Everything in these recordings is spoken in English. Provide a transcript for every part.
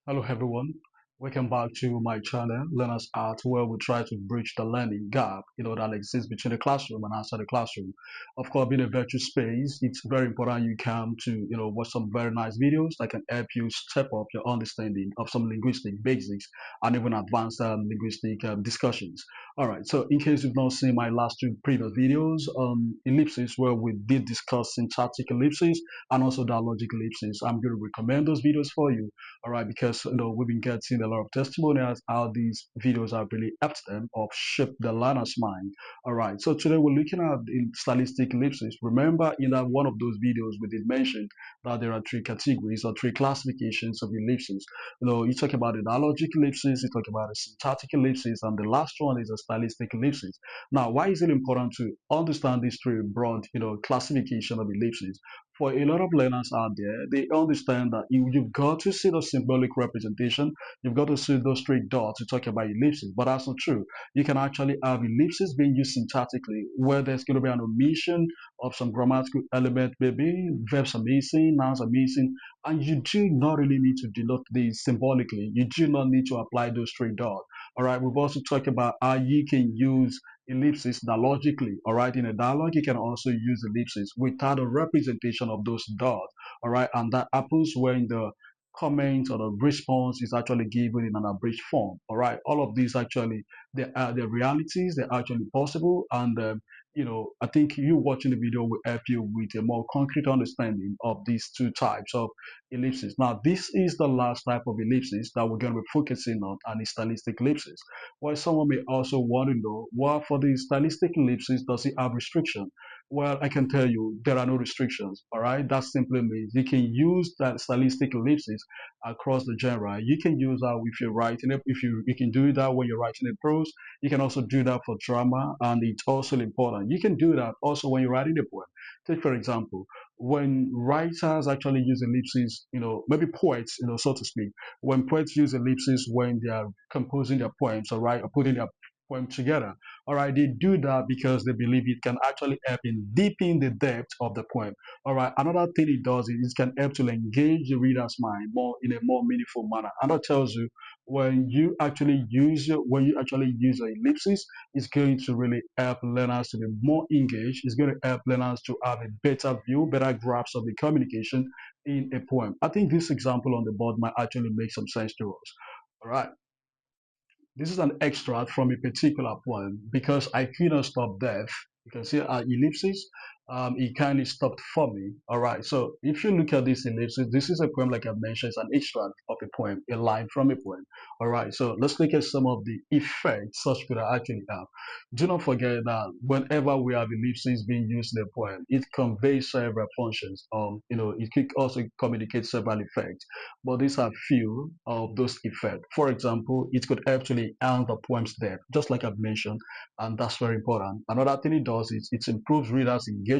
Hello everyone, welcome back to my channel Learners Art, where we try to bridge the learning gap that exists between the classroom and outside the classroom. Of course, being a virtual space, it's very important you come to watch some very nice videos that can help you step up your understanding of some linguistic basics and even advanced linguistic discussions. All right, so in case you've not seen my last two previous videos on ellipses, where we did discuss syntactic ellipses and also dialogic ellipses, I'm going to recommend those videos for you. All right, because we've been getting a lot of testimonials how these videos have really helped them or shaped the learner's mind. All right, so today we're looking at in stylistic ellipses. Remember, in that one of those videos we did mention that there are three categories or three classifications of ellipses. You talk about the dialogic ellipses, you talk about the syntactic ellipses, and the last one is a stylistic ellipses. Now, why is it important to understand these three broad classification of ellipses? For a lot of learners out there, they understand that you've got to see the symbolic representation, you've got to see those straight dots to talk about ellipses, but that's not true. You can actually have ellipses being used syntactically, where there's going to be an omission of some grammatical element, maybe verbs are missing, nouns are missing, and you do not really need to denote these symbolically. You do not need to apply those straight dots. All right, we've also talked about how you can use ellipses dialogically. All right, in a dialogue, you can also use ellipses without a representation of those dots. All right, and that happens when the comment or the response is actually given in an abridged form. All right, all of these actually they're realities, they're actually possible, and I think you watching the video will help you with a more concrete understanding of these two types of ellipses. Now, this is the last type of ellipses that we're going to be focusing on, and is stylistic ellipses. Well, someone may also want to know, well, for the stylistic ellipses, does it have restriction? Well, I can tell you there are no restrictions. All right, that simply means you can use that stylistic ellipses across the genre. You can use that if you're writing it, if you can do that when you're writing a prose. You can also do that for drama, and it's also important. You can do that also when you're writing a poem. Take for example, when writers actually use ellipses, maybe poets, so to speak, when poets use ellipses when they are composing their poems, all right, or putting their poem together. All right, they do that because they believe it can actually help in deepening the depth of the poem. All right, another thing it does is it can help to engage the reader's mind more in a more meaningful manner. And that tells you when you actually use the ellipsis, it's going to really help learners to be more engaged. It's going to help learners to have a better view, better grasp of the communication in a poem. I think this example on the board might actually make some sense to us. All right. This is an extract from a particular poem. Because I could not stop death. You can see our ellipses. It kindly stopped for me. All right. So if you look at this ellipsis, this is a poem, like I've mentioned, it's an extract of a poem, a line from a poem. All right. So let's look at some of the effects such could actually have. Do not forget that whenever we have ellipses being used in a poem, it conveys several functions. It could also communicate several effects, but these are few of those effects. For example, it could actually enhance the poem's depth, just like I've mentioned, and that's very important. Another thing it does is it improves readers' engagement.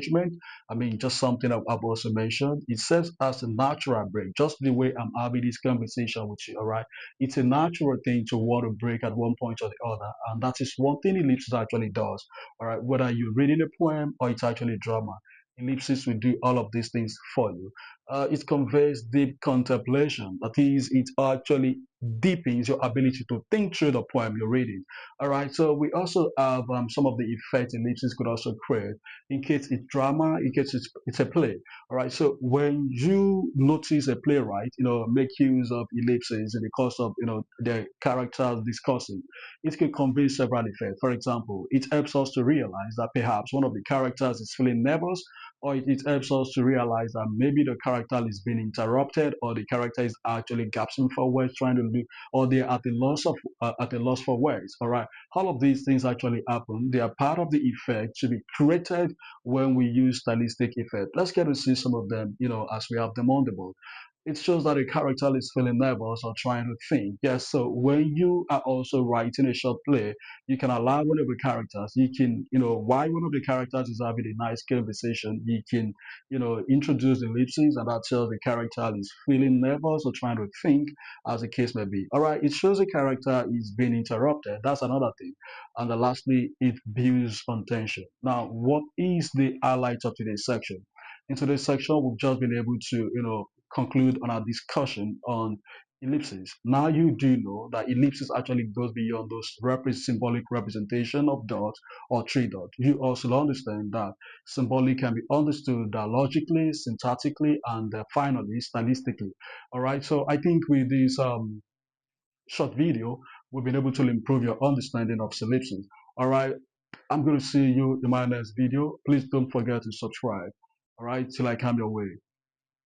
I mean, just something I've also mentioned. It serves as a natural break, just the way I'm having this conversation with you, all right? It's a natural thing to want to break at one point or the other, and that is one thing ellipsis actually does, all right? Whether you're reading a poem or it's actually drama, ellipsis will do all of these things for you. It conveys deep contemplation. That is, it actually deepens your ability to think through the poem you're reading. All right. So we also have some of the effects ellipses could also create. In case it's drama, in case it's a play. All right. So when you notice a playwright, make use of ellipses in the course of the characters discussing, it can convey several effects. For example, it helps us to realize that perhaps one of the characters is feeling nervous, or it helps us to realize that maybe the character is being interrupted, or the character is actually gasping for words, trying to do, or they're at a loss for words. All right, all of these things actually happen. They are part of the effect to be created when we use stylistic effect. Let's get to see some of them, as we have them on the board. It shows that a character is feeling nervous or trying to think. Yes, so when you are also writing a short play, you can allow one of the characters, you can, while one of the characters is having a nice conversation, you can, introduce ellipses, and that tells the character is feeling nervous or trying to think, as the case may be. All right, it shows the character is being interrupted. That's another thing. And then lastly, it builds on tension. Now, what is the highlight of today's section? In today's section, we've just been able to, conclude on our discussion on ellipses. Now you do know that ellipses actually goes beyond those symbolic representation of dots or three dots. You also understand that symbolic can be understood logically, syntactically, and finally stylistically. All right. So I think with this short video, we've been able to improve your understanding of ellipses. All right. I'm going to see you in my next video. Please don't forget to subscribe. All right. Till I come your way.